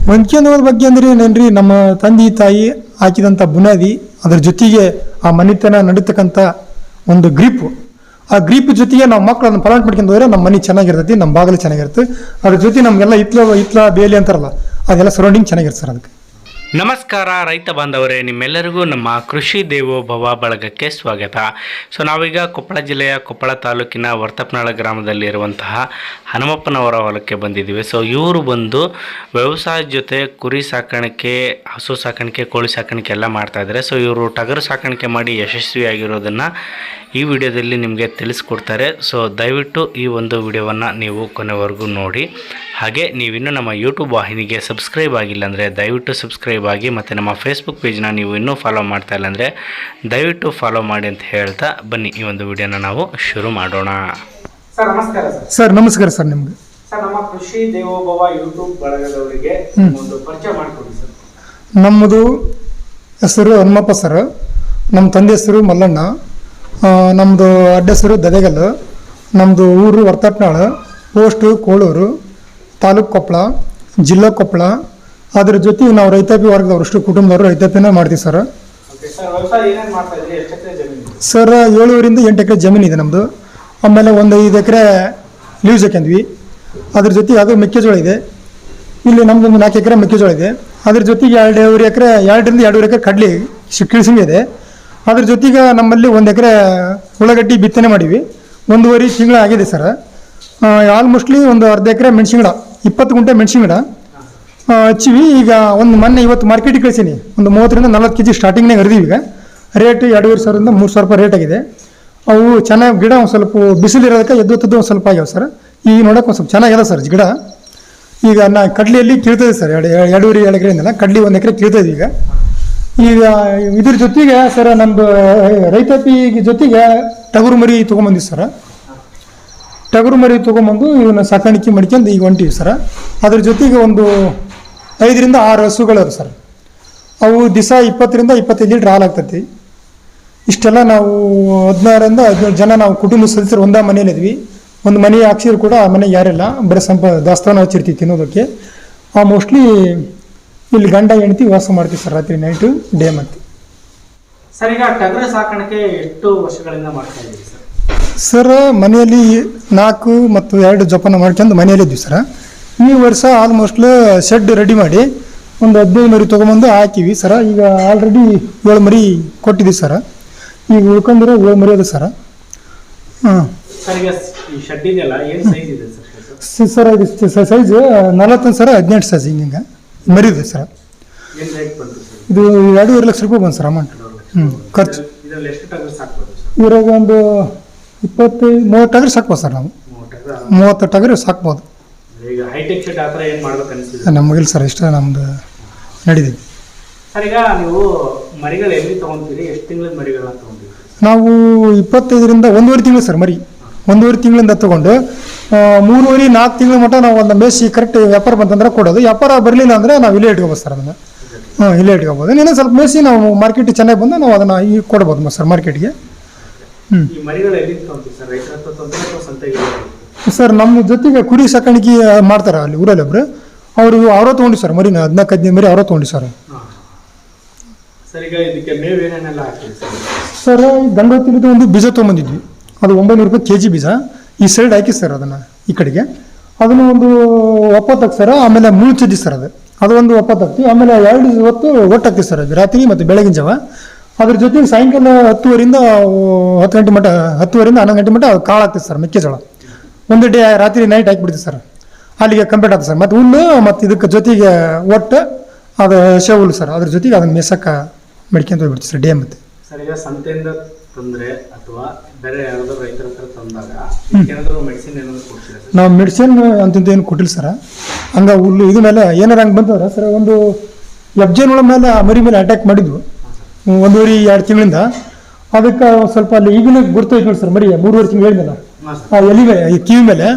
ಹೊಂದ್ಕೊಂಡೋದ್ರ ಬಗ್ಗೆ ಅಂದ್ರೆ ಏನೇನ್ರಿ, ನಮ್ಮ ತಂದೆ ತಾಯಿ ಹಾಕಿದಂಥ ಬುನಾದಿ, ಅದ್ರ ಜೊತೆಗೆ ಆ ಮನೆತನ ನಡೀತಕ್ಕಂಥ ಒಂದು ಗ್ರೀಪು, ಆ ಗ್ರೀಪ್ ಜೊತೆಗೆ ನಾವು ಮಕ್ಕಳನ್ನು ಪಾಲನೆ ಮಾಡ್ಕೊಂಡು ಹೋದ್ರೆ ನಮ್ಮ ಮನೆ ಚೆನ್ನಾಗಿರ್ತೈತಿ, ನಮ್ಮ ಬಾಗಿಲು ಚೆನ್ನಾಗಿರುತ್ತೆ. ಅದ್ರ ಜೊತೆ ನಮಗೆಲ್ಲ ಹಿತ್ಲ ಬೇಲಿ ಅಂತಾರಲ್ಲ, ಅದೆಲ್ಲ ಸರೌಂಡಿಂಗ್ ಚೆನ್ನಾಗಿರುತ್ತೆ ಸರ್. ಅದಕ್ಕೆ ನಮಸ್ಕಾರ ರೈತ ಬಾಂಧವರೇ, ನಿಮ್ಮೆಲ್ಲರಿಗೂ ನಮ್ಮ ಕೃಷಿ ದೇವೋಭವ ಬಳಗಕ್ಕೆ ಸ್ವಾಗತ. ಸೊ ನಾವೀಗ ಕೊಪ್ಪಳ ಜಿಲ್ಲೆಯ ಕೊಪ್ಪಳ ತಾಲೂಕಿನ ವರ್ತಪನಾಳ ಗ್ರಾಮದಲ್ಲಿರುವಂತಹ ಹನುಮಪ್ಪನವರ ಹೊಲಕ್ಕೆ ಬಂದಿದ್ದೀವಿ. ಸೊ ಇವರು ಬಂದು ವ್ಯವಸಾಯದ ಜೊತೆ ಕುರಿ ಸಾಕಾಣಿಕೆ, ಹಸು ಸಾಕಾಣಿಕೆ, ಕೋಳಿ ಸಾಕಾಣಿಕೆ ಎಲ್ಲ ಮಾಡ್ತಾಯಿದ್ದಾರೆ. ಸೊ ಇವರು ಟಗರು ಸಾಕಾಣಿಕೆ ಮಾಡಿ ಯಶಸ್ವಿಯಾಗಿರೋದನ್ನು ಈ ವಿಡಿಯೋದಲ್ಲಿ ನಿಮಗೆ ತಿಳಿಸ್ಕೊಡ್ತಾರೆ. ಸೊ ದಯವಿಟ್ಟು ಈ ಒಂದು ವಿಡಿಯೋವನ್ನು ನೀವು ಕೊನೆವರೆಗೂ ನೋಡಿ. ಹಾಗೆ ನೀವಿನ್ನೂ ನಮ್ಮ ಯೂಟ್ಯೂಬ್ ವಾಹಿನಿಗೆ ಸಬ್ಸ್ಕ್ರೈಬ್ ಆಗಿಲ್ಲ ಅಂದರೆ ದಯವಿಟ್ಟು ಸಬ್ಸ್ಕ್ರೈಬ್ ಆಗಿ, ಮತ್ತು ನಮ್ಮ ಫೇಸ್ಬುಕ್ ಪೇಜ್ನ ನೀವು ಇನ್ನೂ ಫಾಲೋ ಮಾಡ್ತಾ ಇಲ್ಲ ಅಂದರೆ ದಯವಿಟ್ಟು ಫಾಲೋ ಮಾಡಿ ಅಂತ ಹೇಳ್ತಾ ಬನ್ನಿ ಈ ಒಂದು ವಿಡಿಯೋನ ನಾವು ಶುರು ಮಾಡೋಣ. ಸರ್ ನಮಸ್ಕಾರ. ಸರ್ ನಮಸ್ಕಾರ ಸರ್. ನಿಮ್ಗೆ ಸರ್ ನಮ್ಮ ಕೃಷಿ ದೇವೋಭವ ಯೂಟ್ಯೂಬ್ ಬಳಗದವರಿಗೆ ಒಂದು ಪರಿಚಯ ಮಾಡಿಕೊಡಿ ಸರ್. ನಮ್ಮದು ಹೆಸರು ಹನುಮಪ್ಪ ಸರ್, ನಮ್ಮ ತಂದೆ ಹೆಸರು ಮಲ್ಲಣ್ಣ, ನಮ್ಮದು ಅಡ್ಡ ಹೆಸರು ದದೆಗಲ್, ನಮ್ಮದು ಊರು ವರ್ತಪನಾಳ, ಪೋಸ್ಟು ಕೋಳೂರು, ತಾಲೂಕು ಕೊಪ್ಪಳ, ಜಿಲ್ಲಾ ಕೊಪ್ಪಳ. ಅದ್ರ ಜೊತೆಗೆ ನಾವು ರೈತಾಪಿ ವರ್ಗದವರು, ಅಷ್ಟು ಕುಟುಂಬದವರು ರೈತಾಪಿನ ಮಾಡ್ತೀವಿ ಸರ್. ಸರ್ 7ರಿಂದ 8 ಎಕರೆ ಜಮೀನು ಇದೆ ನಮ್ಮದು. ಆಮೇಲೆ ಒಂದು 5 ಎಕರೆ ಲೀವ್ಸ್ ಹಾಕ್ಯಂದ್ವಿ. ಅದ್ರ ಜೊತೆಗೆ ಅದು ಮೆಕ್ಕೆಜೋಳ ಇದೆ. ಇಲ್ಲಿ ನಮ್ಮದೊಂದು 4 ಎಕರೆ ಮೆಕ್ಕೆಜೋಳ ಇದೆ. ಅದ್ರ ಜೊತೆಗೆ 2 ಎಕರೆ 2ರಿಂದ 2.5 ಎಕರೆ ಕಡಲೆ ಕಿಳ್ಸಿಂಗ್ ಇದೆ. ಅದ್ರ ಜೊತೆಗೆ ನಮ್ಮಲ್ಲಿ 1 ಎಕರೆ ಉಳ್ಳಾಗಡ್ಡಿ ಬಿತ್ತನೆ ಮಾಡೀವಿ. 1.5 ತಿಂಗಳು ಆಗಿದೆ ಸರ್. ಆಲ್ಮೋಸ್ಟ್ಲಿ ಒಂದು ಅರ್ಧ ಎಕರೆ ಮೆಣಸಿನ ಗಿಡ, 20 ಗುಂಟೆ ಮೆಣಸಿನ ಗಿಡ ಹಚ್ಚಿವಿ. ಈಗ ಒಂದು ಮೊನ್ನೆ ಇವತ್ತು ಮಾರ್ಕೆಟಿಗೆ ಕಳಿಸೀನಿ, ಒಂದು 30ರಿಂದ 40 kg ಸ್ಟಾರ್ಟಿಂಗ್ನಾಗ ಹರಿದೀವಿ. ಈಗ ರೇಟ್ 2,500ರಿಂದ 3,000 ರೂಪಾಯಿ ರೇಟ್ ಆಗಿದೆ. ಅವು ಚೆನ್ನಾಗಿ ಗಿಡ ಒಂದು ಸ್ವಲ್ಪ ಬಿಸಿಲಿರೋದಕ್ಕೆ ಎದ್ದು ಒಂದು ಸ್ವಲ್ಪ ಆಗ್ಯಾವ ಸರ್. ಈಗ ನೋಡೋಕೆ ಒಂದು ಸ್ವಲ್ಪ ಚೆನ್ನಾಗಿದೆ ಸರ್ ಗಿಡ. ಈಗ ಕಡ್ಲಿಯಲ್ಲಿ ಕೀಳ್ತದೆ ಸರ್, 2.5 ಎಕರೆಯಿಂದಲ್ಲ ಕಡ್ಲಿ 1 ಎಕರೆ ಕೀಳ್ತದೆ ಈಗ. ಇದ್ರ ಜೊತೆಗೆ ಸರ್ ನಮ್ಮದು ರೈತಾಪಿ ಜೊತೆಗೆ ಟಗರು ಮರಿ ತೊಗೊಂಬಂದಿವಿ ಸರ್. ಟಗರು ಮರಿ ತೊಗೊಂಬಂದು ಇವನ್ನ ಸಾಕಾಣಿಕೆ ಮಾಡ್ಕೊಂಡು ಈಗ ಹೊಂಟಿವಿ ಸರ್. ಅದ್ರ ಜೊತೆಗೆ ಒಂದು 5ರಿಂದ 6 ಹಸುಗಳರು ಸರ್. ಅವು ದಿವಸ 20ರಿಂದ 25 ಲೀಟ್ರ್ ಹಾಲು ಆಗ್ತೈತಿ. ಇಷ್ಟೆಲ್ಲ ನಾವು 16ರಿಂದ 17 ಜನ ನಾವು ಕುಟುಂಬ ಸದಸ್ಯರು ಒಂದೇ ಮನೇಲಿದ್ವಿ. ಒಂದು ಮನೆ ಹಾಕ್ಸಿದ್ರು ಕೂಡ ಆ ಮನೆಗೆ ಯಾರಿಲ್ಲ, ಬರೀ ದಾಸ್ತಾನ ಹಚ್ಚಿರ್ತೀವಿ ತಿನ್ನೋದಕ್ಕೆ. ಮೋಸ್ಟ್ಲಿ ಇಲ್ಲಿ ಗಂಡ ಹೆಂಡತಿ ವಾಸ ಮಾಡ್ತೀವಿ ಸರ್, ರಾತ್ರಿ ನೈಟು ಡೇ ಮತ್ತೆ. ಸರ್ ಈಗ ಟಗರು ಸಾಕಾಣಿಕೆ ಎಷ್ಟು ವರ್ಷಗಳಿಂದ ಮಾಡ್ತಾ ಇದ್ದೀವಿ ಸರ್? ಸರ್ ಮನೆಯಲ್ಲಿ 4 ಮತ್ತು 2 ಜೋಪಾನ ಮಾಡ್ಕೊಂಡು ಮನೆಯಲ್ಲಿದ್ವಿ ಸರ್. ಈ ವರ್ಷ ಆಲ್ಮೋಸ್ಟ್ ಶೆಡ್ ರೆಡಿ ಮಾಡಿ ಒಂದು 15 ಮರಿ ತೊಗೊಂಬಂದು ಹಾಕಿವಿ ಸರ್. ಈಗ ಆಲ್ರೆಡಿ 7 ಮರಿ ಕೊಟ್ಟಿದ್ದೀವಿ ಸರ್. ಈಗ ಉಳ್ಕೊಂಡಿರೋ 7 ಮರಿ ಅದು ಸರ್. ಸರ್ ಈಗ ಈ ಶೆಡ್ ಇದೆಯಲ್ಲ ಏನು ಸೈಜ್ ಇದೆ ಸರ್? ಸರ್ ಇದು ಸೈಜ್ 40 ಸರ್, 18 ಸೈಜ್ ಹಿಂಗೆ ಮರಿ ಇದೆ ಸರ್. ಏನು ರೇಟ್ ಬಂತು ಸರ್? ಇದು 2.5 ಲಕ್ಷ ರೂಪಾಯಿ ಬಂದು ಸರ್ ಅಮೌಂಟ್. ಖರ್ಚು ಇದರಲ್ಲಿ ಎಷ್ಟು ಟಗರು ಸಾಕ್ಬೋದು ಸರ್? ಇವಾಗ ಒಂದು 20-30 ಟಗರು ಸಾಕ್ಬೋದು ಸರ್. ನಾವು 30 ಟಗರು ಸಾಕ್ಬೋದು. ಈಗ ಹೈಟೆಕ್ ಶೆಡ್ ಆ ಥರ ಏನು ಮಾಡ್ಬೇಕು ಅನಿಸ್ತಿದೆ? ನಮಗಿಲ್ಲ ಸರ್, ಇಷ್ಟ ನಮ್ದು ನಡೀತಿದೆ ಸರ್. ಈಗ ನೀವು ಮರಿಗಳು ಎಲ್ಲಿ ತೊಗೊತೀರಿ? ಎಷ್ಟು ತಿಂಗಳ ಮರಿಗಳನ್ನ ತೊಗೊಂತೀರಿ? ನಾವು 25ರಿಂದ 1.5 ತಿಂಗಳು ಸರ್ ಮರಿ. 1.5 ತಿಂಗಳಿಂದ ತೊಗೊಂಡು 3.5-4 ತಿಂಗಳ ಮಟ್ಟ ನಾವು ಒಂದು ಮೇಸಿ ಕರೆಕ್ಟ್ ವ್ಯಾಪಾರ ಬಂತಂದ್ರೆ ಕೊಡೋದು. ವ್ಯಾಪಾರ ಬರಲಿಲ್ಲ ಅಂದರೆ ನಾವು ಇಲ್ಲೇ ಇಟ್ಕೋಬೋದು ಸರ್ ಅದನ್ನು. ಇಲ್ಲೇ ಇಟ್ಕೋಬೋದು. ಇನ್ನೂ ಸ್ವಲ್ಪ ಮೇಸಿ ನಾವು ಮಾರ್ಕೆಟಿಗೆ ಚೆನ್ನಾಗಿ ಬಂದು ನಾವು ಅದನ್ನು ಈಗ ಕೊಡ್ಬೋದು ಸರ್ ಮಾರ್ಕೆಟ್ಗೆ. ಈ ಮರಿಗಳು ಎಲ್ಲಿ ತೊಗೊಂತೀವಿ ಸರ್? ರೈತರ ಹತ್ರ ತೊಗೊಂತೀರಾ ಅಥವಾ ಸಂತೆಗೆ? ಸರ್ ನಮ್ಮ ಜೊತೆಗೆ ಕುರಿ ಸಾಕಾಣಿಕೆ ಮಾಡ್ತಾರೆ ಅಲ್ಲಿ ಊರಲ್ಲಿ ಒಬ್ರು, ಅವರೇ ತೊಗೊಂಡು ಸರ್ ಮರಿನ 14-15 ಮರಿ ಅವರೇ ತೊಗೊಂಡು ಸರ್. ಸರ್ ಈಗ ಇದಕ್ಕೆ ಮೇವು ಏನೇನೆಲ್ಲ ಹಾಕ್ತೀವಿ ಸರ್? ಗಂಗೋತ್ರಿದು ಒಂದು ಬೀಜ ತೊಗೊಂಬಂದಿದ್ವಿ, ಅದು 900 ರೂಪಾಯಿ kg ಬೀಜ. ಈ ಸೈಡ್ ಹಾಕಿ ಸರ್ ಅದನ್ನು ಈ ಕಡೆಗೆ. ಅದನ್ನು ಒಂದು 70 ಹಾಕಿ ಸರ್. ಆಮೇಲೆ ಮುಳ್ಚದ್ದಿ ಸರ್ ಅದು ಒಂದು 70 ಹಾಕ್ತೀವಿ. ಆಮೇಲೆ 2 ಹೊತ್ತು ಒಟ್ಟು ಹಾಕ್ತೀವಿ ಸರ್, ರಾತ್ರಿ ಮತ್ತು ಬೆಳಗಿನ ಜಾವ. ಅದ್ರ ಜೊತೆಗೆ ಸಾಯಂಕಾಲ 10 ಗಂಟೆ ಮಟ್ಟ 10ರಿಂದ 11 ಗಂಟೆ ಮಟ್ಟ ಕಾಳು ಹಾಕ್ತೀವಿ ಸರ್, ಮೆಕ್ಕೆಜೋಳ. ಒಂದು ಡೇ ರಾತ್ರಿ ನೈಟ್ ಹಾಕಿಬಿಡ್ತೀವಿ ಸರ್, ಅಲ್ಲಿಗೆ ಕಂಪ್ಲೀಟ್ ಆಗ್ತದೆ ಸರ್. ಮತ್ತು ಹುಲ್ಲು ಮತ್ತು ಇದಕ್ಕೆ ಜೊತೆಗೆ ಒಟ್ಟು ಅದು ಹಸೆ ಹುಲ್ಲು ಸರ್, ಅದ್ರ ಜೊತೆಗೆ ಅದನ್ನು ಮೇಸಕ್ಕೆ ಮಡ್ಕೊಂತ ಹೋಗ್ಬಿಡ್ತೀವಿ ಸರ್ ಡೇ ಮತ್ತು. ಸರ್ ಈಗ ಸಂತೆಯಿಂದ ತಂದರೆ ಅಥವಾ ಬೇರೆ ಯಾರಾದರೂ ರೈತರ ಹತ್ರ ತಂದಾಗ ಏನಾದರೂ ಮೆಡಿಸಿನ್ ಏನಾದರೂ ಕೊಡ್ತೀರಾ ಸರ್? ನಾವು ಮೆಡಿಸಿನ್ ಅಂತಂದು ಏನು ಕೊಟ್ಟಿಲ್ಲ ಸರ್. ಹಂಗೆ ಹುಲ್ಲು ಇದು ಮೇಲೆ ಏನಾರು ಹಂಗೆ ಬಂತಂದ್ರೆ ಸರ್, ಒಂದು ಎಬ್ಜೆನ್ಗಳ ಮೇಲೆ ಮರಿ ಮೇಲೆ ಅಟ್ಯಾಕ್ ಮಾಡಿದ್ವು 1.5-2 ತಿಂಗಳಿಂದ. ಅದಕ್ಕೆ ಸ್ವಲ್ಪ ಅಲ್ಲಿ ಈಗಲೂ ಗುರ್ತೈತೆ ನೋಡಿ ಸರ್, ಮರಿ 3.5 ತಿಂಗಳು ಹೇಳಿದ್ನಲ್ಲ ಆ ಎಲಿ ಮೇಲೆ, ಈ ಕಿವಿ ಮೇಲೆ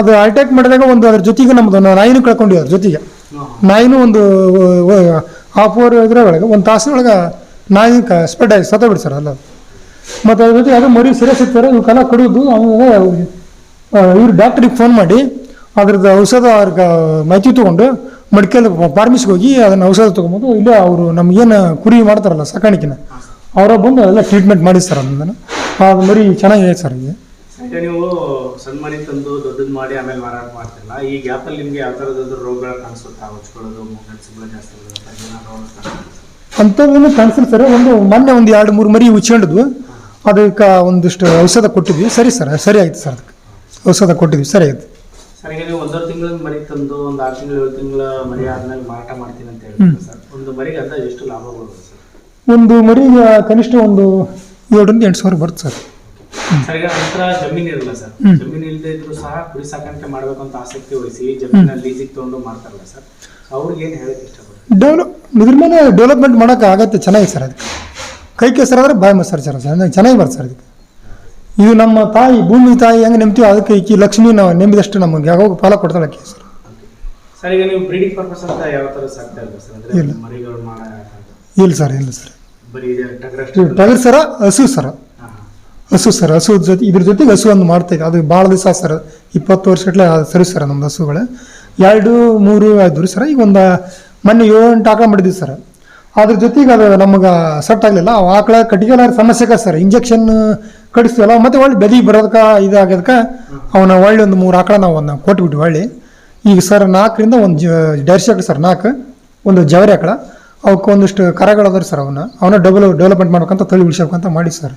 ಅದು ಅಟ್ಯಾಕ್ ಮಾಡಿದಾಗ ಒಂದು ಅದ್ರ ಜೊತೆಗೆ ನಮ್ಮದು ನಾಯಿನೂ ಕಳ್ಕೊಂಡಿವಿ. ಅದ್ರ ಜೊತೆಗೆ ನಾಯಿನೂ ಒಂದು ಹಾಫ್ ಅವರ್ ಇದ್ರೊಳಗೆ 1 ತಾಸಿನೊಳಗೆ ನಾಯಿ ಸ್ಪ್ರೆಡ್ ಆಗಿ ಸತ್ತೋಗ್ಬಿಡಿ ಸರ್ ಅಲ್ಲ. ಮತ್ತು ಅದ್ರ ಜೊತೆಗೆ ಅದು ಮರಿ ಸೀರಿಯಸ್ ಇರ್ತಾರೆ, ಇವಕ್ಕೆಲ್ಲ ಕಡಿಯೋದು. ಆಮೇಲೆ ಇವ್ರು ಡಾಕ್ಟ್ರಿಗೆ ಫೋನ್ ಮಾಡಿ ಅದ್ರದ್ದು ಔಷಧ ಅವ್ರಿಗೆ ಮಾಹಿತಿ ತೊಗೊಂಡು ಮಡಿಕಲ್ ಫಾರ್ಮಿಸ್ಗೆ ಹೋಗಿ ಅದನ್ನು ಔಷಧ ತೊಗೊಂಬೋದು ಇಲ್ಲೇ ಅವರು ನಮಗೇನು ಕುರಿ ಮಾಡ್ತಾರಲ್ಲ ಸಾಕಾಣಿಕೆನ ಅವರ ಬಂದು ಎಲ್ಲ ಟ್ರೀಟ್ಮೆಂಟ್ ಮಾಡಿ ಸರ್ ಅದನ್ನು ಅದು ಮರಿ ಚೆನ್ನಾಗಿದೆ ಸರ್ ಈಗ. ಈಗ ನೀವು ಸಣ್ಣ ಮರಿ ತಂದು ದೊಡ್ಡದು ಮಾಡಿ ಆಮೇಲೆ ಮಾರಾಟ ಮಾಡ್ತಿರಲ್ಲ, ಈ ಗ್ಯಾಪಲ್ಲಿ ನಿಮಗೆ ಯಾವ ಥರದ್ದು ರೋಗಗಳು ಕಾಣಿಸುತ್ತಾ? ಹೊಚ್ಕೊಳ್ಳೋದು, ಮೂಗನ್ಸಿಗಳು ಜಾಸ್ತಿ ಅಂಥದ್ದೇನು ಕಾಣಿಸಿಲ್ಲ ಸರ್. ಮೊನ್ನೆ ಒಂದು 2-3 ಮರಿ ಉಚ್ಕೊಂಡಿದ್ವು, ಅದಕ್ಕೆ ಒಂದಿಷ್ಟು ಔಷಧ ಕೊಟ್ಟಿದ್ವಿ, ಸರಿ ಸರ್, ಸರಿ ಆಯ್ತು ಸರ್. ಅದಕ್ಕೆ ಔಷಧ ಕೊಟ್ಟಿದ್ವಿ, ಸರಿ ಆಯ್ತು ಸರ್. ಈಗ ನೀವು 1.5 ತಿಂಗಳ ಮರಿ ತಂದು ಒಂದು 6 ತಿಂಗಳು 7 ತಿಂಗಳ ಮರಿ ಆದ್ಮೇಲೆ ಮಾರಾಟ ಮಾಡ್ತೀನಿ ಅಂತ ಹೇಳ್ತೀವಿ ಸರ್. ಒಂದು ಮರಿಗೆ ಅಂತ ಎಷ್ಟು ಲಾಭ ಬರುತ್ತೆ ಸರ್? ಒಂದು ಮರಿಗೆ ಕನಿಷ್ಠ ಒಂದು 7,000-8,000 ಸಾವಿರ ಬರುತ್ತೆ ಸರ್. ಸರ್, ಈಗ ನಂತರ ಜಮೀನು ಇರಲ್ಲ ಸರ್, ಜಮೀನು ಇಲ್ಲದೆ ಇದ್ರು ಸಹ ಕುರಿ ಸಾಕಾಣಿಕೆ ಮಾಡಬೇಕು ಅಂತ ಆಸಕ್ತಿ ವಹಿಸಿ ಜಮೀನಲ್ಲಿ ಲೀಸಿಗೆ ತಗೊಂಡು ಮಾಡ್ತಾರಲ್ಲ ಸರ್, ಅವ್ರಿಗೆ ಏನು ಹೇಳಕ್ಕೆ ಇಷ್ಟಪಡ್ತಾರೆ? ಇದ್ರ ಮೇಲೆ ಡೆವಲಪ್ಮೆಂಟ್ ಮಾಡೋಕೆ ಆಗತ್ತೆ, ಚೆನ್ನಾಗಿ ಸರ್. ಅದಕ್ಕೆ ಕೈ ಕೆಸರಾದ್ರೆ ಬಾಯಿ ಮೊಸರು ಸರ್, ಚೆನ್ನಾಗಿ ಬರುತ್ತೆ ಸರ್. ಅದಕ್ಕೆ ಇದು ನಮ್ಮ ತಾಯಿ, ಭೂಮಿ ತಾಯಿ ಹೆಂಗೆ ನೆಮ್ತೀವಿ ಅದಕ್ಕೆ ಈ ಲಕ್ಷ್ಮಿ ನಾವು ನೆಮ್ಮಿದಷ್ಟು ನಮಗೆ ಯಾವಾಗ ಫಲ ಕೊಡ್ತಾಳೆ ಸರ್. ಸರ್, ಈಗ ನೀವು ಬ್ರೀಡಿಂಗ್ ಪರ್ಪಸ್ ಅಂತ ಯಾವ ಥರ ಸಾಕ್ತಾ ಇಲ್ಲ ಸರ್? ಅಂದರೆ ಮರಿಗಳು ಇಲ್ಲ ಸರ್, ಇಲ್ಲ ಸರ್. ಬರೀ ಟಗರ್ ಸರ, ಹಸು ಸರ, ಹಸು ಜೊತೆ ಇದ್ರ ಜೊತೆಗೆ ಹಸು ಒಂದು ಮಾಡ್ತಾ ಇದೆ. ಅದು ಭಾಳ ದಿವಸ ಸರ್, 20 ವರ್ಷಗಟ್ಟಲೆ ಸರಿ ಸರ್ ನಮ್ದು ಹಸುಗಳು. 2-3 ಆಯ್ತು ಸರ್. ಈಗ ಒಂದು ಮೊನ್ನೆ 7-8 ಆಕಳ ಮಾಡಿದ್ವಿ ಸರ್. ಅದ್ರ ಜೊತೆಗೆ ಅದು ನಮಗೆ ಸೆಟ್ ಆಗಲಿಲ್ಲ. ಅವು ಆಕಳ ಕಟ್ಟಿಗೆಲ್ಲ ಸಮಸ್ಯೆ ಸರ್, ಇಂಜೆಕ್ಷನ್ ಕಡಿಸ್ತೀವಲ್ಲ, ಮತ್ತೆ ಒಳ್ಳೆ ಬೆದಿ ಬರೋದಕ್ಕೆ ಇದಾಗೋದಕ್ಕೆ ಅವನ್ನ ಒಳ್ಳೆ ಒಂದು 3 ಆಕಳ ನಾವು ಒಂದು ಕೊಟ್ಬಿಟ್ವಿ ಒಳ್ಳೆ. ಈಗ ಸರ್ 4ರಿಂದ ಒಂದು ಡೈರಿ ಆಕಳ ಸರ್, 4 ಒಂದು ಜವರಿ ಆಕಳ, ಅವಕ್ಕೆ ಒಂದಿಷ್ಟು ಕರಗಳದಾರ ಸರ್. ಅವನ್ನ ಡೆವಲಪ್ಮೆಂಟ್ ಮಾಡ್ಬೇಕಂತ ತಳಿ ಉಳಿಸ್ಬೇಕಂತ ಮಾಡಿ ಸರ್.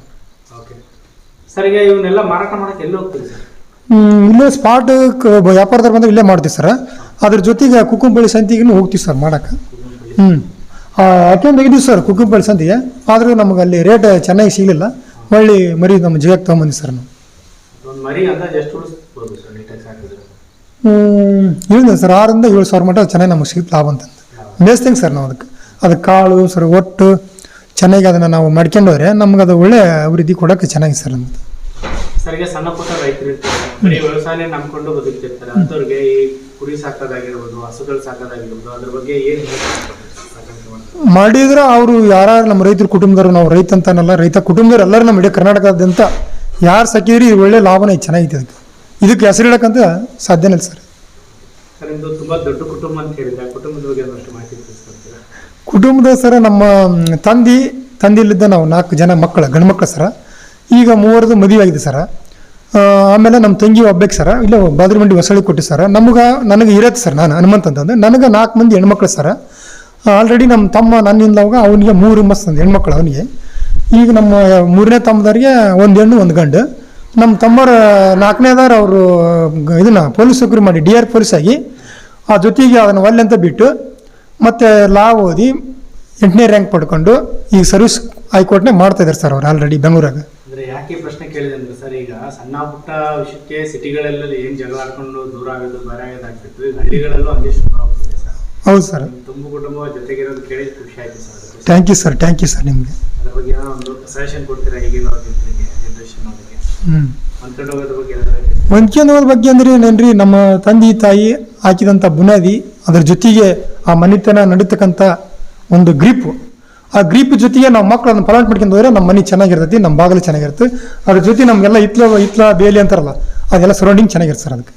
ಸರ್, ಈಗ ಇವನ್ನೆಲ್ಲ ಮಾರಾಟ ಮಾಡಕ್ಕೆ ಎಲ್ಲಿ ಹೋಗ್ತೀರಿ ಸರ್? ಇಲ್ಲೇ ಸ್ಪಾಟ್ ವ್ಯಾಪಾರದವ್ರು ಬಂದ್ರೆ ಇಲ್ಲೇ ಮಾಡ್ತೀವಿ ಸರ್. ಅದ್ರ ಜೊತೆಗೆ ಕುಕ್ಕುಂಬಳ್ಳಿ ಸಂತಿಗೂ ಹೋಗ್ತೀವಿ ಸರ್ ಮಾಡಕ್ಕೆ. ಯಾಕೆಂದು ತೆಗಿದೀವಿ ಸರ್ ಕುಕ್ಕುಂಬಳ್ಳಿ ಸಂತಿಗೆ, ಆದರೂ ನಮಗೆ ಅಲ್ಲಿ ರೇಟ್ ಚೆನ್ನಾಗಿ ಸಿಗಲಿಲ್ಲ. ಒಳ್ಳೆ ಮರಿ ನಮ್ಮ ಜಗಕ್ಕೆ ತೊಗೊಂಬಂದಿ ಸರ್ ನಾವು. ಹೇಳಿದೆ ಸರ್, 6,000-7,000 ಸಾವಿರ ಮಟ್ಟ ಚೆನ್ನಾಗಿ ನಮಗೆ ಸಿಗುತ್ತೆ ಲಾಭ ಅಂತ ಮೇಯಿಸ್ತೀವಿ ಸರ್ ನಾವು. ಅದಕ್ಕೆ ಕಾಳು ಸರ್ ಒಟ್ಟು ಚೆನ್ನಾಗಿ ಅದನ್ನು ನಾವು ಮಾಡ್ಕೊಂಡವ್ರೆ ನಮ್ಗೆ ಅದು ಒಳ್ಳೆ ಅಭಿವೃದ್ಧಿ ಕೊಡೋಕ್ಕೆ ಚೆನ್ನಾಗಿ ಸರ್. ಅಂತ ಸರಿಗೆ ಸಣ್ಣ ಪುಟ್ಟ ರೈತರು ಇರ್ತಾರೆ, ಬರೀ ವ್ಯವಸಾಯ ನಂಬ್ಕೊಂಡು ಬದುಕ್ತಿರ್ತಾರೆ, ಅಂಥವ್ರಿಗೆ ಈ ಕುರಿ ಸಾಕೋದಾಗಿರ್ಬೋದು, ಹಸುಗಳು ಸಾಕೋದಾಗಿರ್ಬೋದು, ಅದ್ರ ಬಗ್ಗೆ ಏನು ಮಾಡಿದ್ರೆ ಅವರು ಯಾರು ನಮ್ಮ ರೈತರ ಕುಟುಂಬದವರು, ನಾವು ರೈತ ಅಂತಾನಲ್ಲ, ರೈತ ಕುಟುಂಬದವ್ರು ಎಲ್ಲರೂ ನಮ್ಮ ಇಡೀ ಕರ್ನಾಟಕದಾದ್ಯಂತ ಯಾರು ಸಾಕಿದ್ರಿ ಇದು ಒಳ್ಳೆ ಲಾಭನ ಚೆನ್ನಾಗಿದೆ. ಇದಕ್ಕೆ ಹೆಸರು ಇಡೋಕ್ಕಂತ ಸಾಧ್ಯನೇ ಇಲ್ಲ ಸರ್. ನಿಮ್ಮದು ತುಂಬ ದೊಡ್ಡ ಕುಟುಂಬ ಅಂತ ಹೇಳಿದ್ರೆ, ಕುಟುಂಬದ ಬಗ್ಗೆ ಒಂದಷ್ಟು ಮಾಹಿತಿ ತಿಳಿಸ್ಕೊಡ್ತೀರಾ? ಕುಟುಂಬದ ಸರ ನಮ್ಮ ತಂದೆಯಲ್ಲಿದ್ದ ನಾವು 4 ಜನ ಮಕ್ಕಳು, ಗಂಡು ಮಕ್ಕಳು ಸರ. ಈಗ 3 ಮದುವೆ ಆಗಿದೆ ಸರ. ಆಮೇಲೆ ನಮ್ಮ ತಂಗಿ ಒಬ್ಬಕ್ಕೆ ಸರ, ಇಲ್ಲ ಬಾದ್ರಮಂಡಿ ಹೊಸಳ್ಳಿ ಕೊಟ್ಟು ಸರ. ನನಗೆ ಇರತ್ತೆ ಸರ್, ನಾನು ಹನುಮಂತ ಅಂತಂದು, ನನಗೆ 4 ಮಂದಿ ಹೆಣ್ಮಕ್ಳು ಸರ. ಆಲ್ರೆಡಿ ನಮ್ಮ ತಮ್ಮ ನನ್ನಿಂದವಾಗ ಅವನಿಗೆ 3 ಮಸ್ತ್ ಹೆಣ್ಮಕ್ಳು ಅವನಿಗೆ. ಈಗ ನಮ್ಮ 3ನೇ ತಮ್ಮದವ್ರಿಗೆ 1 ಹೆಣ್ಣು 1 ಗಂಡು. ನಮ್ಮ ತಮ್ಮರ 4ನೇದಾರ ಅವರು ಇದನ್ನು ಪೊಲೀಸ್ ನೌಕರಿ ಮಾಡಿ DR ಪೊಲೀಸ್ ಆಗಿ, ಆ ಜೊತೆಗೆ ಅದನ್ನು ಒಲ್ಲೆ ಅಂತ ಬಿಟ್ಟು ಮತ್ತು ಲಾ ಓದಿ 8ನೇ ರ್ಯಾಂಕ್ ಪಡ್ಕೊಂಡು ಈಗ ಸರ್ವಿಸ್ ಹೈಕೋರ್ಟ್ನೇ ಮಾಡ್ತಾ ಇದ್ದಾರೆ ಸರ್ ಅವ್ರು ಆಲ್ರೆಡಿ ಬೆಂಗಳೂರಾಗ. ಅಂದರೆ ಯಾಕೆ ಪ್ರಶ್ನೆ ಕೇಳಿದೆ ಅಂದರೆ ಸರ್, ಈಗ ಸಣ್ಣ ಪುಟ್ಟ ವಿಷಯಕ್ಕೆ ಸಿಟಿಗಳಲ್ಲಿ ಏನು ಜಗಳ ಆಡ್ಕೊಂಡು ದೂರ ಆಗೋದು ಬೇರೆ ಆಗೋದಾಗ್ತಿತ್ತು, ಈಗ ಹಳ್ಳಿಗಳಲ್ಲೂ ಹಂಗೆ ಶುರು ಆಗ್ತಿದೆ ಸರ್. ಹೌದು ಸರ್, ತುಂಬ ಕುಟುಂಬ ಜೊತೆಗಿರೋದು ಕೇಳಿ ಖುಷಿ ಆಯ್ತು ಸರ್. ಥ್ಯಾಂಕ್ ಯು ಸರ್ ನಿಮಗೆ. ಅದ್ರ ಬಗ್ಗೆ ಏನೋ ಒಂದು ಸಜೆಷನ್ ಕೊಡ್ತೀರಾ ಈಗಿನ ಜನ್ರೇಷನ್ ಅವರಿಗೆ ಹೊಂದ್ಕೊಂಡು ಹೋಗೋದ್ರ ಬಗ್ಗೆ? ಹೊಂದ್ಕೊಂಡು ಹೋಗೋದ್ರ ಬಗ್ಗೆ ಅಂದರೆ ಏನೇನ್ರಿ, ನಮ್ಮ ತಂದೆ ತಾಯಿ ಹಾಕಿದಂಥ ಬುನಾದಿ, ಅದ್ರ ಜೊತೆಗೆ ಆ ಮನೆತನ ನಡೀತಕ್ಕಂಥ ಒಂದು ಗ್ರೀಪು, ಆ ಗ್ರೀಪ್ ಜೊತೆಗೆ ನಾವು ಮಕ್ಕಳು ಅದನ್ನು ಪಾಲನೆ ಮಾಡ್ಕೊಂಡು ಹೋದ್ರೆ ನಮ್ಮ ಮನೆ ಚೆನ್ನಾಗಿರ್ತೈತಿ, ನಮ್ಮ ಬಾಗಿಲು ಚೆನ್ನಾಗಿರುತ್ತೆ. ಅದ್ರ ಜೊತೆ ನಮಗೆಲ್ಲ ಹಿತ್ಲ ಬೇಲಿ ಅಂತಾರಲ್ಲ, ಅದೆಲ್ಲ ಸರೌಂಡಿಂಗ್ ಚೆನ್ನಾಗಿರುತ್ತೆ ಸರ್. ಅದಕ್ಕೆ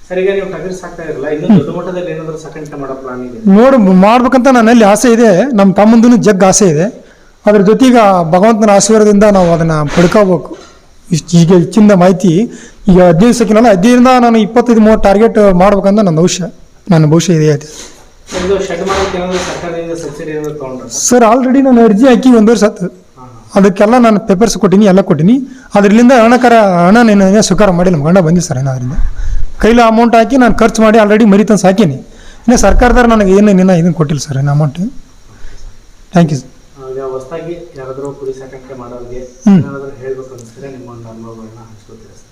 ಸರ್, ಈಗ ನೀವು ಟಗರು ಸಾಕ್ತಾ ಇರಲ್ಲ, ಇನ್ನೂ ದೊಡ್ಡ ಮಟ್ಟದಲ್ಲಿ ಏನಾದರೂ ಸಾಕಾಣಿಕೆ ಮಾಡೋ ಪ್ಲಾನ್ ಇದೆ? ಮಾಡ್ಬೇಕಂತ ನನ್ನಲ್ಲಿ ಆಸೆ ಇದೆ, ನಮ್ಮ ತಮ್ಮಂದೂ ಜಗ್ ಆಸೆ ಇದೆ. ಅದ್ರ ಜೊತೆಗೆ ಭಗವಂತನ ಆಶೀರ್ವಾದದಿಂದ ನಾವು ಅದನ್ನು ಪಡ್ಕೋಬೇಕು. ಈಗ ಹೆಚ್ಚಿನ ಮಾಹಿತಿ ಈಗ 15 ಸೆಕೆಂಡಲ್ಲ, 15ರಿಂದ ನಾನು 25-30 ಟಾರ್ಗೆಟ್ ಮಾಡ್ಬೇಕಂತ ನನ್ನ ಭವಿಷ್ಯ ಇದೆ ಐತೆ ಸರ್. ಆಲ್ರೆಡಿ ನಾನು ಅರ್ಜಿ ಹಾಕಿ 1 ವರ್ಷ ಆಯ್ತು. ಅದಕ್ಕೆಲ್ಲ ನಾನು ಪೇಪರ್ಸ್ ಕೊಟ್ಟಿನಿ, ಎಲ್ಲ ಕೊಟ್ಟಿನಿ. ಅದರಿಂದ ಹಣ ನೀನು ಸ್ವೀಕಾರ ಮಾಡಿ ನಮ್ಮ ಗಂಡ ಬಂದಿ ಸರ್. ಅದರಿಂದ ಕೈಲಿ ಅಮೌಂಟ್ ಹಾಕಿ ನಾನು ಖರ್ಚು ಮಾಡಿ ಆಲ್ರೆಡಿ ಮರಿತಂದು ಸಾಕೀನಿ. ಇನ್ನು ಸರ್ಕಾರದವ್ರು ನನಗೆ ಇದನ್ನು ಕೊಟ್ಟಿಲ್ಲ ಸರ್ ಏನು ಅಮೌಂಟ್. Thank you sir. ಹೊಸದಾಗಿ ಯಾರಾದರೂ ಕುರಿ ಸಾಕಾಣಿಕೆ ಮಾಡೋರಿಗೆ ಹೇಳ್ಬೇಕು ಅನಿಸಿದ್ರೆ ನಿಮ್ಮ ಒಂದು ಅನುಭವಗಳನ್ನ ಹಂಚ್ಕೊತೀರಾ ಸರ್?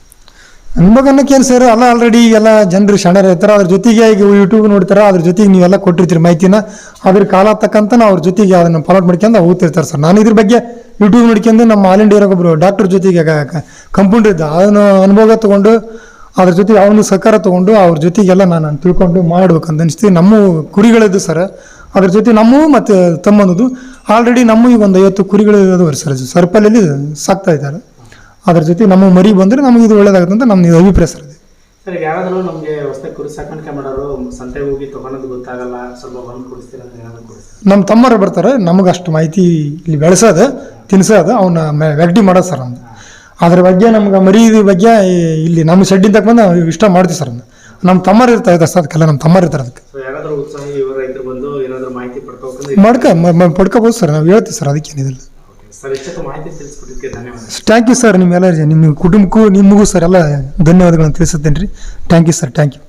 ಅನುಭವಕ್ಕೆ ಏನು ಸರ್, ಅಲ್ಲ ಆಲ್ರೆಡಿ ಎಲ್ಲ ಜನರು ಶಣರ ಇರ್ತಾರೆ. ಅದ್ರ ಜೊತೆಗೆ ಈಗ ಯೂಟ್ಯೂಬ್ ನೋಡ್ತಾರೆ, ಅದ್ರ ಜೊತೆಗೆ ನೀವೆಲ್ಲ ಕೊಟ್ಟಿರ್ತೀರಿ ಮಾಹಿತಿನ. ಅದ್ರ ಕಾಲ ತಕ್ಕಂತ ನಾವು ಅವ್ರ ಜೊತೆಗೆ ಅದನ್ನು ಫಾಲೋ ಮಾಡ್ಕೊಂಡು ಹೋಗ್ತಿರ್ತಾರೆ ಸರ್. ನಾನು ಇದ್ರ ಬಗ್ಗೆ ಯೂಟ್ಯೂಬ್ ನೋಡ್ಕೊಂಡು ನಮ್ಮ ಆಲ್ ಇಂಡಿಯಾಗ ಒಬ್ಬರು ಡಾಕ್ಟರ್ ಜೊತೆಗೆ ಕಂಪೌಂಡರ್ ಇದ್ದ, ಅದನ್ನು ಅನುಭವ ತೊಗೊಂಡು ಅದ್ರ ಜೊತೆಗೆ ಅವನು ಸಹಕಾರ ತೊಗೊಂಡು ಅವ್ರ ಜೊತೆಗೆಲ್ಲ ನಾನು ತಿಳ್ಕೊಂಡು ಮಾಡ್ಬೇಕಂತ ಅನಿಸ್ತೀವಿ. ನಮ್ಮ ಕುರಿಗಳಿದ್ದು ಸರ್, ಅದ್ರ ಜೊತೆ ನಮ್ಮೂ ಮತ್ತು ತಮ್ಮನದು ಆಲ್ರೆಡಿ ನಮ್ಮ ಈಗ ಒಂದು 50 ಕುರಿಗಳು ಅದಾವೆ ಸರ್. ಸರ್ಪಲ್ಲಿ ಸಾಕ್ತಾ ಇದ್ದಾರೆ. ಅದ್ರ ಜೊತೆ ನಮ್ಮ ಮರಿ ಬಂದರೆ ನಮಗೆ ಇದು ಒಳ್ಳೇದಾಗುತ್ತೆ ಅಂತ ನಮ್ಮ ಅಭಿಪ್ರಾಯ ಸರ್. ಸರ್ ಯಾರಾದರೂ ನಮಗೆ ಹೊಸದಾಗಿ ಕುರಿ ಸಾಕಾಣಿಕೆ ಮಾಡೋರು ಸಂತೆಗೆ ಹೋಗಿ ತೊಗೊಳೋದು ಗೊತ್ತಾಗಲ್ಲ, ಸ್ವಲ್ಪ ಬಂದು ಕೊಡಿಸ್ತೀರ ಅಂತ ಏನಾದ್ರು ಕೊಡಿಸ್ತೀರ? ನಮ್ಮ ತಮ್ಮರು ಬರ್ತಾರೆ, ನಮಗೆ ಅಷ್ಟು ಮಾಹಿತಿ ಇಲ್ಲಿ ಬೆಳೆಸೋದು ತಿನ್ಸೋದು ಅವನ್ನ ವ್ಯಕ್ತಿ ಮಾಡೋದು ಸರ್ ನಮ್ದು. ಅದ್ರ ಬಗ್ಗೆ ನಮ್ಗೆ ಮರಿ ಬಗ್ಗೆ ಇಲ್ಲಿ ನಮ್ಮ ಶೆಡ್ಡಿಂದ ಬಂದು ನಾವು ಇಷ್ಟ ಮಾಡ್ತೀವಿ ಸರ್. ನಮ್ಮ ತಮ್ಮರು ಇರ್ತಾರೆ ಸರ್, ಅದಕ್ಕೆಲ್ಲ ನಮ್ಮ ತಮ್ಮರು ಇರ್ತಾರೆ. ಅದಕ್ಕೆ ಸೊ ಯಾರಾದರೂ ಉತ್ಸಾಹಿ ಯುವ ರೈತರು ಬಂದು ಏನಾದರೂ ಮಾಹಿತಿ ಪಡ್ಕೋಬೇಕಂದ್ರೆ ಪಡ್ಕೋಬೋದು ಸರ್, ನಾವು ಹೇಳ್ತೀವಿ ಸರ್, ಅದಕ್ಕೇನಿದಿಲ್ಲ ಸರ್. ಇಷ್ಟೊತ್ತು ಮಾಹಿತಿ ತಿಳಿಸ್ಕೊಟ್ಟಿದ್ದಕ್ಕೆ ಧನ್ಯವಾದ. Thank you sir. ನಿಮ್ಮೆಲ್ಲ ನಿಮ್ಮ ಕುಟುಂಬಕ್ಕೂ ನಿಮಗೂ ಸರ್ ಎಲ್ಲ ಧನ್ಯವಾದಗಳನ್ನು ತಿಳಿಸುತ್ತೇನೆ ರೀ. Thank you sir, thank you.